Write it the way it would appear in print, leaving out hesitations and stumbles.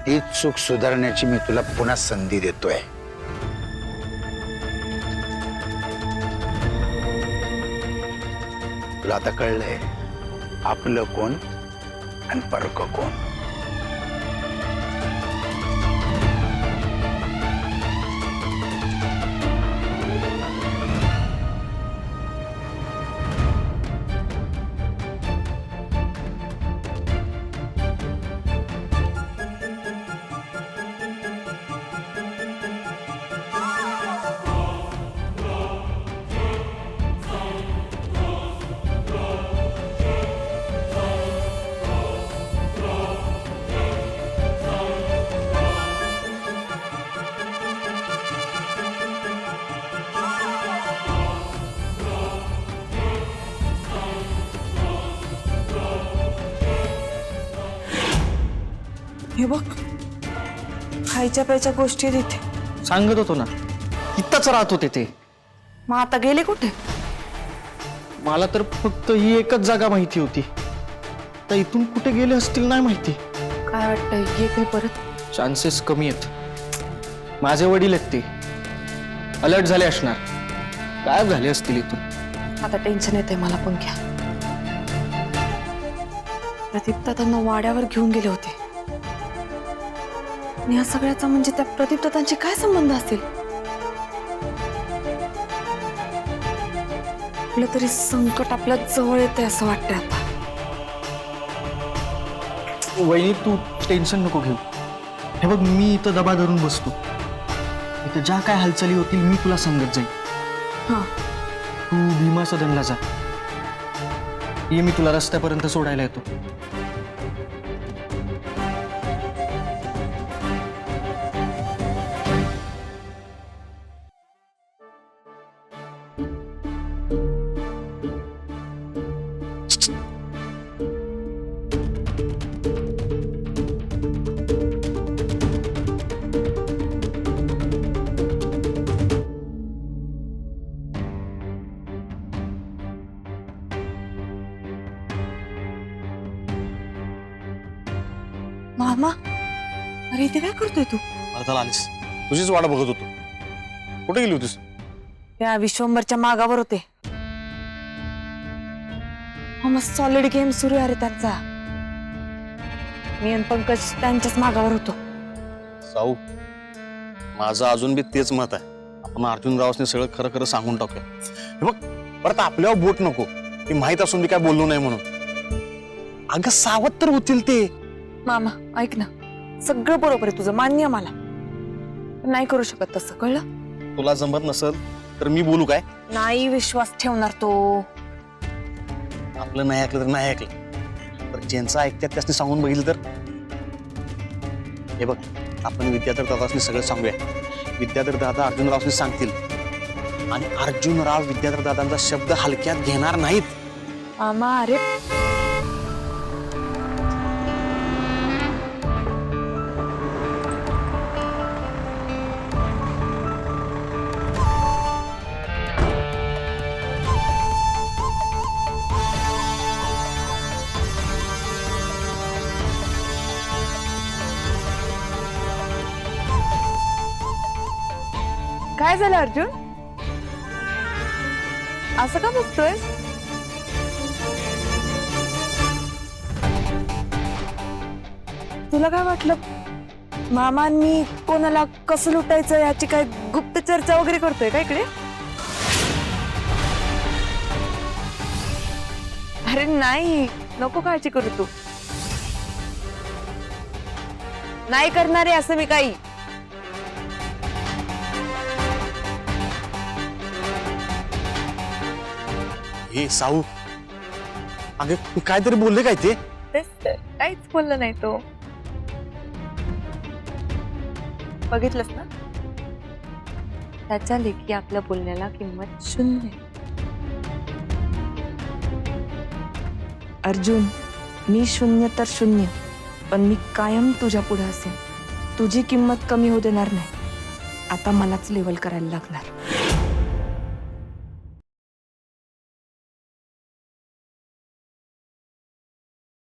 ही चूक सुधारण्याची मी तुला पुन्हा संधी देतोय. तुला आता कळलंय आपलं कोण आणि परक कोण. हे बघ, खायच्या प्यायच्या गोष्टी आहेत इथे. सांगत होतो ना, इथंच राहत होते ते. मग आता गेले कुठे? मला तर फक्त ही एकच जागा माहिती होती. तर इथून कुठे गेले असतील नाही माहिती. काय वाटतंय, येतील परत? चान्सेस कमी आहेत. माझे वडील आहेत ते, अलर्ट झाले असणार, गायब झाले असतील इथून. आता टेन्शन येते मला पण. घ्या, प्रदीप्तातांना वाड्यावर घेऊन गेले होते. आणि या सगळ्याचा म्हणजे त्या प्रदीप्तातांशी काय संबंध असेल? आपलं तरी संकट आपल्या जवळ येते असं वाटतंय आता. वहिनी तू टेन्शन नको घेऊ. हे बघ, मी इथं दबा धरून बसतो. इथं ज्या काय हालचाली होतील मी तुला सांगत जाईल. हा, तू भीमा सदनला जा. ये, मी तुला रस्त्यापर्यंत सोडायला येतो. मामा, अरे इथे काय करतोय तू? आता आलीस, तुझीच वाट बघत होतो. कुठे गेली होतीस? त्या विश्वंभरच्या मागावर होते. हा मस्त सॉलिड गेम सुरू आहे रे त्यांचा. मी आणि पंकज त्यांच्याच मागावर होतो. साऊ, माझं अजून बी तेच मत आहे. आपण अर्जुन रावसने सगळं खरं खरं सांगून टाकूया. हे बघ, परत आपल्यावर बोट नको. ते माहित असून मी काय बोललो नाही म्हणून. अगं सावध तर होतील ते. मामा ऐक ना, सगळं बरोबर आहे तुझं, मान्य मला. पण नाही करू शकत तसं, कळलं? तुला जमत नसल तर मी बोलू काय? नाही विश्वास ठेवणार तो. आपलं नाही ऐकलं तर नाही ऐकलं, तर ज्यांचं ऐकतात त्यासनी सांगून बघितलं तर. हे बघ, आपण विद्याधर दादासनी सगळं सांगूया. विद्याधर दादा अर्जुन रावसनी सांगतील आणि अर्जुन राव विद्याधर दादांचा शब्द हलक्यात घेणार नाहीत. मामा अरे काय झालं अर्जुन? असं का बघतोयस? तुला काय वाटलं मामा मी कोणाला कसं लुटायचं याची काय गुप्त चर्चा वगैरे करतोय का इकडे? अरे नाही, नको काळजी करू तू. नाही करणार आहे असं मी काही. हे साऊ, अगं तू काहीतरी बोलले काय ते? काहीच बोललं नाही तो. बघितलंस ना, त्याच्या लेखी आपल्या बोलण्याला किंमत शून्य. अर्जुन, मी शून्य तर शून्य, पण मी कायम तुझ्या पुढे असेन. तुझी किंमत कमी होऊ देणार नाही. आता मलाच लेवल करायला लागणार.